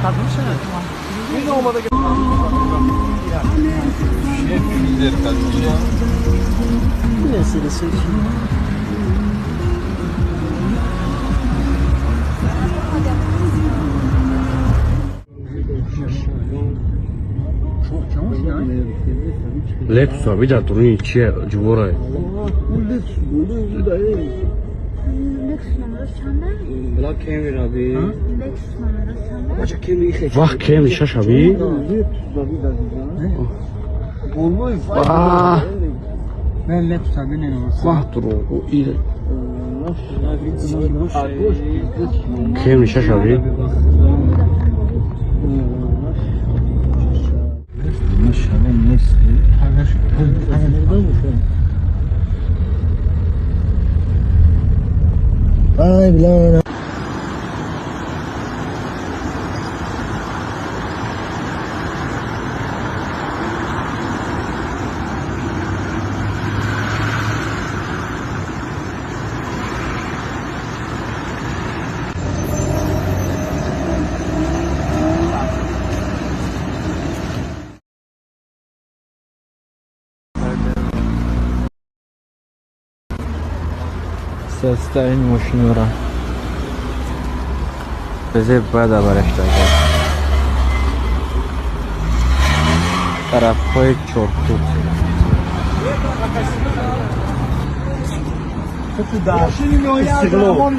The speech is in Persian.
این آماده که لکس ها بیده دونی چیه جوره بلا کمی را بی بچه کمی خیلی وقت که میشه شبی وقت رو ایره که میشه شبی ay bilan این ماشین را بذار باید برش داده طرف های چرتوت استقلال